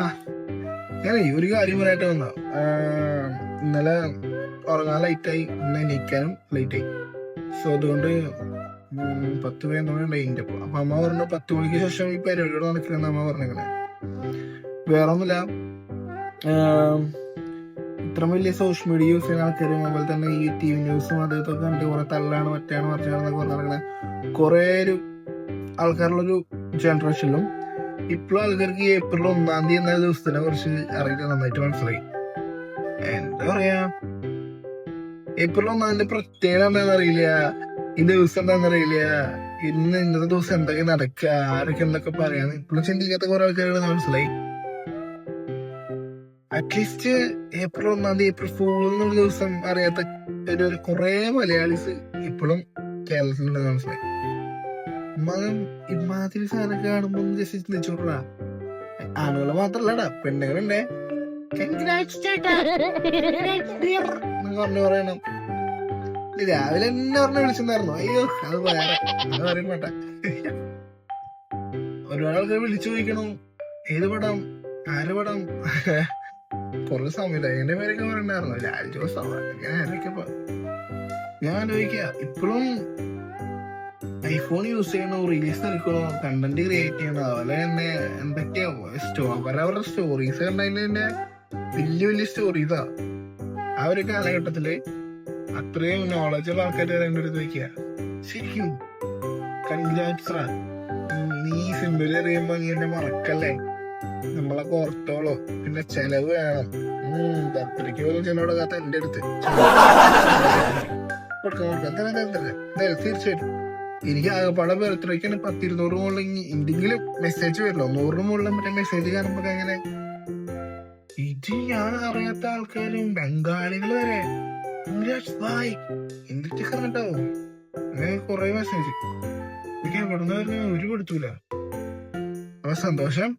ആ ഞാനേ ഒരു കാര്യം പറയാനായിട്ട് വന്ന ഇന്നലെ ഉറങ്ങാൻ ലൈറ്റായി, ഇന്ന് എണീക്കാനും ലൈറ്റായി. സോ അതുകൊണ്ട് 10 മണി ഉണ്ടായിന്റെ അപ്പൊ അമ്മ പറഞ്ഞു 10 മണിക്ക് ശേഷം ഈ പരിപാടികൾ നടക്കണമെന്ന് അമ്മ പറഞ്ഞേക്കണേ. വേറെ ഒന്നുമില്ല, ഇത്ര വലിയ സോഷ്യൽ മീഡിയ യൂസ് ചെയ്യുന്ന ആൾക്കാരും അതുപോലെ തന്നെ ഈ TV ന്യൂസും അദ്ദേഹത്തൊക്കെ കണ്ട് കുറെ തള്ളാണ് മറ്റാണ് മറിച്ചാണെന്നൊക്കെ പറഞ്ഞ് നടക്കണ കുറെ ഒരു ആൾക്കാരുള്ളൊരു ജനറേഷനിലും ഇപ്പോഴും ആൾക്കാർക്ക് ഏപ്രിൽ 1-ാം തീയതി എന്ന ദിവസത്തിനെ കുറിച്ച് അറിയില്ല, നന്നായിട്ട് മനസ്സിലായി. എന്താ പറയാ, ഏപ്രിൽ 1-ാം തീയതി പ്രത്യേകത എന്താണെന്ന് അറിയില്ല, ഈ ദിവസം എന്താണെന്ന് അറിയില്ല, ഇന്നത്തെ ദിവസം എന്തൊക്കെ നടക്കുക, ആരൊക്കെ എന്തൊക്കെ പറയാന്ന് ഇപ്പോഴും ചിന്തിക്കാത്ത കുറെ ആൾക്കാരാണെന്ന് മനസ്സിലായി. അറ്റ്ലീസ്റ്റ് ഏപ്രിൽ 1-ാം തീയതി ഏപ്രിൽ ഫൂൾ എന്നുള്ള ദിവസം അറിയാത്ത ഒരു കുറെ മലയാളീസ് ഇപ്പോഴും കേരളത്തിലുണ്ടെന്ന് മനസ്സിലായി. ഇമാതിരി സാധനം കാണുമ്പോ ജസ്റ്റ് ചിന്തിച്ചോട്ടാ, ആണുങ്ങള് മാത്രല്ലടാ പെണ്ണുങ്ങളുണ്ടേ പറഞ്ഞു പറയണം. രാവിലെ എന്നെ വിളിച്ചിട്ടുണ്ടായിരുന്നു. അയ്യോ അത് പറയാൻ വേണ്ട. ഒരുപാട് ആൾക്കാർ വിളിച്ചു ചോദിക്കണു ഏത് പടം, ആര് പടം, കുറെ സമയത്ത് എന്റെ പേരൊക്കെ പറയണ്ടായിരുന്നു, ലാൽ ജോസ് ഞാൻ ആലോചിക്കുക ഇപ്പോഴും ഐഫോൺ യൂസ് ചെയ്യണോ, റീൽസ് എടുക്കണോ, കണ്ടന്റ് ക്രിയേറ്റ് ചെയ്യണോ, അതുപോലെ തന്നെ എന്തൊക്കെയോ അവരവരുടെ സ്റ്റോറീസ് കണ്ടതിന്റെ തന്നെ വലിയ വലിയ സ്റ്റോറീസാ. ആ ഒരു കാലഘട്ടത്തില് അത്രയും നോളജുള്ള ആൾക്കാർ എന്റെ അടുത്ത് വയ്ക്കുക. ശരിക്കും കൺഗ്രാറ്റ്സ്, നീ സിമ്പിൾ അറിയുമ്പോ നീ എന്നെ മറക്കല്ലേ, നമ്മളൊക്കെ ഓർത്തോളൂ. പിന്നെ ചെലവ് വേണം, ബർത്ത്ഡേക്ക് പോലും ചെലവെടുക്കാത്ത എന്റെ അടുത്ത് തീർച്ചയായിട്ടും. എനിക്ക് ആകെപ്പാടെ ബർത്ത്ഡേക്ക് 10-200 മുകളിൽ എന്തെങ്കിലും മെസ്സേജ് വരില്ലോ, 100 മുകളിൽ മറ്റേ മെസ്സേജ് കാണുമ്പോ എങ്ങനെ ഇത് ഞാൻ അറിയാത്ത ആൾക്കാരും ബംഗാളികൾ വരെ എന്തൊക്കെ പറഞ്ഞിട്ടാവും അങ്ങനെ കുറെ മെസ്സേജ്. എനിക്ക് എവിടുന്ന് വരുന്ന ഒരു കൊടുത്തൂല. അപ്പൊ സന്തോഷം.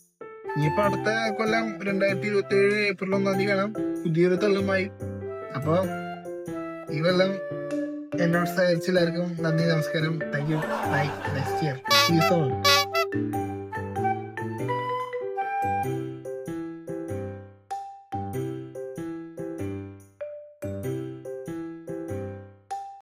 ഇനിയിപ്പോ അടുത്ത കൊല്ലം 2027 ഏപ്രിൽ 1-ാം തീയതി കാണാം പുതിയൊരു തള്ളുമായി. അപ്പൊ ഈ കൊല്ലം എന്നോട് സഹകരിച്ച എല്ലാവർക്കും നന്ദി, നമസ്കാരം, thank you. Bye, next year. See you soon.